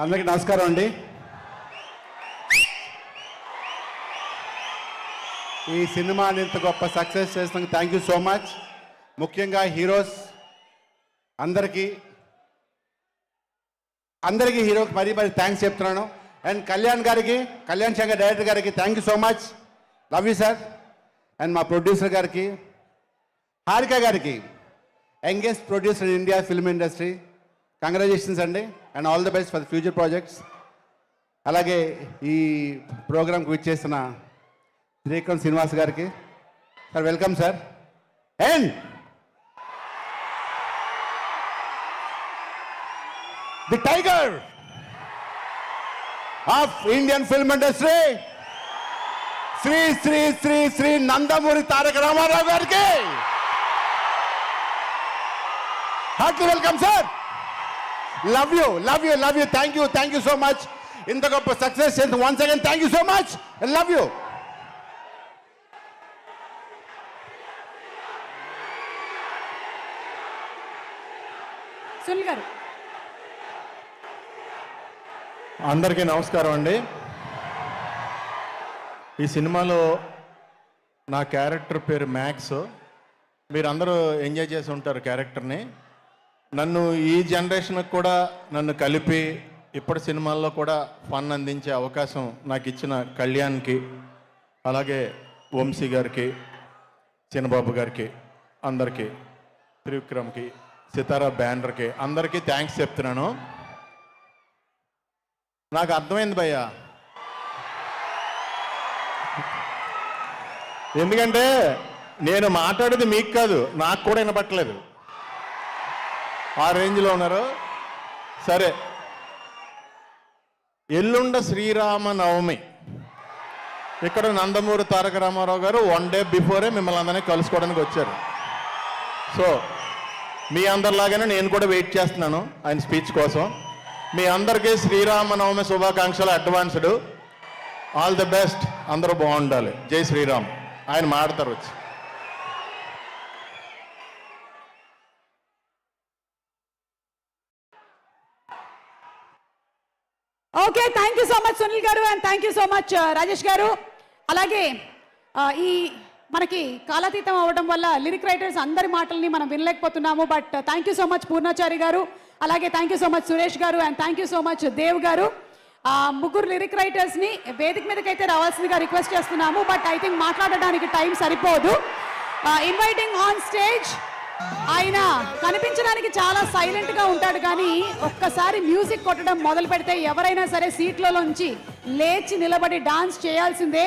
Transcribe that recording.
అందరికీ నమస్కారం అండి. ఈ సినిమాని ఇంత గొప్ప సక్సెస్ చేసినందుకు థ్యాంక్ యూ సో మచ్. ముఖ్యంగా హీరోస్ అందరికీ హీరోకి మరీ థ్యాంక్స్ చెప్తున్నాను. అండ్ కళ్యాణ్ శంకర్ డైరెక్టర్ గారికి thank you so much. Love you sir. And మా ప్రొడ్యూసర్ గారికి, హారిక గారికి, youngest producer in India film industry, congratulations అండి. And all the best for the future projects. అలాగే ఈ ప్రోగ్రామ్కి విచ్చేసిన శ్రీకాంత్ శ్రీనివాస్ గారికి sir, welcome sir. And the tiger of Indian film industry Shri Shri Shri Shri Nandamuri Taraka Ramarao గారికి heartly welcome sir. Love you. Thank you so much. ఇంత గొప్ప success once again thank you so much. Love you. Sunil garu. అందరికీ నమస్కారం అండి. ఈ సినిమాలో నా క్యారెక్టర్ పేరు మ్యాక్స్. మీరందరూ ఎంజాయ్ చేసి ఉంటారు క్యారెక్టర్ని. నన్ను ఈ జనరేషన్కి కూడా నన్ను కలిపి ఇప్పటి సినిమాల్లో కూడా ఫన్ అందించే అవకాశం నాకు ఇచ్చిన కళ్యాణ్కి, అలాగే వంశీ గారికి, చిన్నబాబు గారికి, అందరికీ, త్రివిక్రమ్కి, సితారా బ్యానర్కి అందరికీ థ్యాంక్స్ చెప్తున్నాను. నాకు అర్థమైంది భయ్యా, ఎందుకంటే నేను మాట్లాడేది మీకు కాదు, నాకు కూడా వినపట్టలేదు. ఆ రేంజ్లో ఉన్నారు. సరే, ఎల్లుండ శ్రీరామ నవమి. ఇక్కడ నందమూరి తారక రామారావు గారు 1 డే బిఫోరే మిమ్మల్ని అందరినీ కలుసుకోవడానికి వచ్చారు. సో మీ అందరిలాగానే నేను కూడా వెయిట్ చేస్తున్నాను ఆయన స్పీచ్ కోసం. మీ అందరికీ శ్రీరామనవమి శుభాకాంక్షలు అడ్వాన్స్డ్. All the best. అందరూ బాగుండాలి. జై శ్రీరామ్. ఆయన మాడతారు వచ్చి. Okay, thank you so much Sunil గారు and thank you so much Rajesh గారు. అలాగే ఈ మనకి కాలాతీతం అవ్వడం వల్ల లిరిక్ రైటర్స్ అందరి మాటల్ని మనం వినలేకపోతున్నాము. But thank you so much Purnachari గారు, అలాగే thank you so much Suresh గారు and thank you so much Dev గారు. ముగ్గురు లిరిక్ రైటర్స్ని వేదిక మీదకైతే రావాల్సిందిగా రిక్వెస్ట్ చేస్తున్నాము. బట్ ఐ థింక్ మాట్లాడడానికి టైం సరిపోదు. Inviting on stage. ఆయన కనిపించడానికి చాలా సైలెంట్గా ఉంటాడు, కానీ ఒక్కసారి మ్యూజిక్ కొట్టడం మొదలు పెడితే ఎవరైనా సరే సీట్లలోంచి లేచి నిలబడి డాన్స్ చేయాల్సిందే.